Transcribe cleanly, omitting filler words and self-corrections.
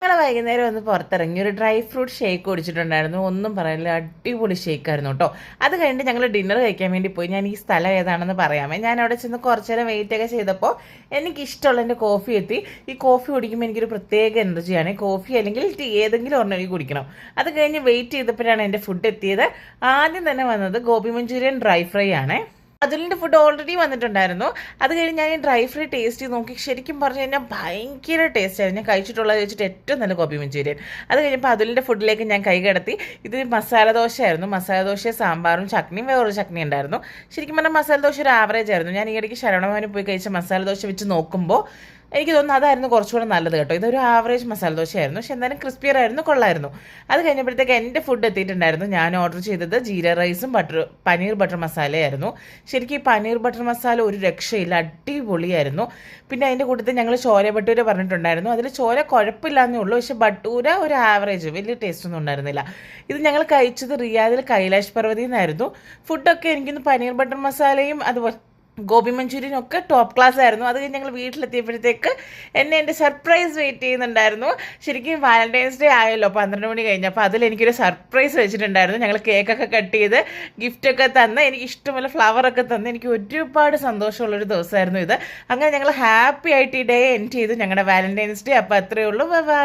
ഞങ്ങൾ വൈകുന്നേരം ഒന്ന് പുറത്തിറങ്ങി ഒരു ഡ്രൈ ഫ്രൂട്ട് ഷേക്ക് കുടിച്ചിട്ടുണ്ടായിരുന്നു. ഒന്നും പറയാനില്ല, അടിപൊളി ഷേക്കായിരുന്നു കേട്ടോ. അത് കഴിഞ്ഞിട്ട് ഞങ്ങൾ ഡിന്നർ കഴിക്കാൻ വേണ്ടി പോയി. ഞാൻ ഈ സ്ഥലം ഏതാണെന്ന് പറയാമേ. ഞാൻ അവിടെ ചെന്ന് കുറച്ച് നേരം വെയിറ്റ് ഒക്കെ ചെയ്തപ്പോൾ എനിക്കിഷ്ടമുള്ള എൻ്റെ കോഫി എത്തി. ഈ കോഫി കുടിക്കുമ്പോൾ എനിക്കൊരു പ്രത്യേക എനർജിയാണ്. കോഫി അല്ലെങ്കിൽ ടീ ഏതെങ്കിലും ഒരെണ്ണം എനിക്ക് കുടിക്കണം. അത് കഴിഞ്ഞ് വെയിറ്റ് ചെയ്തപ്പോഴാണ് എൻ്റെ ഫുഡ് എത്തിയത്. ആദ്യം തന്നെ വന്നത് ഗോബി മഞ്ചൂരിയൻ ഡ്രൈ ഫ്രൈ ആണേ. അതുലിൻ്റെ ഫുഡ് ഓൾറെഡി വന്നിട്ടുണ്ടായിരുന്നു. അത് കഴിഞ്ഞ് ഞാൻ ഈ ഡ്രൈ ഫ്രൈ ടേസ്റ്റ് ചെയ്ത് നോക്കി. ശരിക്കും പറഞ്ഞു കഴിഞ്ഞാൽ ഭയങ്കര ടേസ്റ്റ് ആയിരുന്നു. ഞാൻ കഴിച്ചിട്ടുള്ളത് വെച്ചിട്ട് ഏറ്റവും നല്ല ഗോബി മഞ്ചൂരിയൻ. അത് കഴിഞ്ഞപ്പോൾ അതുലിൻ്റെ ഫുഡിലേക്ക് ഞാൻ കൈ കടത്തി. ഇത് മസാല ദോശ ആയിരുന്നു. മസാല ദോശ, സാമ്പാറും ചട്നിയും വേറൊരു ചട്നി ഉണ്ടായിരുന്നു. ശരിക്കും പറഞ്ഞാൽ മസാല ദോശ ഒരു ആവറേജ് ആയിരുന്നു. ഞാൻ ഈ ഇടയ്ക്ക് ശരവണഭവനിൽ പോയി കഴിച്ച മസാല ദോശ വെച്ച് നോക്കുമ്പോൾ എനിക്ക് തോന്നുന്നു അതായിരുന്നു കുറച്ചുകൂടെ നല്ലത് കേട്ടോ. ഇതൊരു ആവറേജ് മസാല ദോശയായിരുന്നു, പക്ഷെ എന്തായാലും ക്രിസ്പിയർ ആയിരുന്നു, കൊള്ളായിരുന്നു. അത് കഴിഞ്ഞപ്പോഴത്തേക്ക് എൻ്റെ ഫുഡ് എത്തിയിട്ടുണ്ടായിരുന്നു. ഞാൻ ഓർഡർ ചെയ്തത് ജീര റൈസും പനീർ ബട്ടർ മസാലയായിരുന്നു. ശരിക്കും ഈ പനീർ ബട്ടർ മസാല ഒരു രക്ഷയില്ല, അടിപൊളിയായിരുന്നു. പിന്നെ അതിൻ്റെ കൂട്ടത്തിൽ ഞങ്ങൾ ചോല ഭട്ടൂര പറഞ്ഞിട്ടുണ്ടായിരുന്നു. അതിൽ ചോല കുഴപ്പമില്ലാന്നേ ഉള്ളൂ, പക്ഷെ ഭട്ടൂര ഒരു ആവറേജ്, വലിയ ടേസ്റ്റ് ഒന്നും ഉണ്ടായിരുന്നില്ല. ഇത് ഞങ്ങൾ കഴിച്ചത് റിയാദിൽ കൈലാഷ് പർവ്വതിയിൽ നിന്നായിരുന്നു. ഫുഡൊക്കെ എനിക്കൊന്ന് പനീർ ബട്ടർ മസാലയും അതുപോലെ ഗോബി മഞ്ചൂരിയനും ഒക്കെ ടോപ്പ് ക്ലാസ് ആയിരുന്നു. അത് കഴിഞ്ഞ് ഞങ്ങൾ വീട്ടിലെത്തിയപ്പോഴത്തേക്ക് എന്നെ എൻ്റെ സർപ്രൈസ് വെയിറ്റ് ചെയ്യുന്നുണ്ടായിരുന്നു. ശരിക്കും വാലന്റൈൻസ് ഡേ ആയല്ലോ 12 മണി കഴിഞ്ഞപ്പോൾ. അതിലെനിക്കൊരു സർപ്രൈസ് വെച്ചിട്ടുണ്ടായിരുന്നു. ഞങ്ങൾ കേക്കൊക്കെ കട്ട് ചെയ്ത് ഗിഫ്റ്റൊക്കെ തന്ന് എനിക്ക് ഇഷ്ടമുള്ള ഫ്ലവറൊക്കെ തന്ന് എനിക്ക് ഒരുപാട് സന്തോഷമുള്ളൊരു ദിവസമായിരുന്നു ഇത്. അങ്ങനെ ഞങ്ങൾ ഹാപ്പി ആയിട്ട് ഈ ഡേ എൻഡ് ചെയ്തു, ഞങ്ങളുടെ വാലന്റൈൻസ് ഡേ. അപ്പോൾ അത്രയേ ഉള്ളൂ. Bye bye.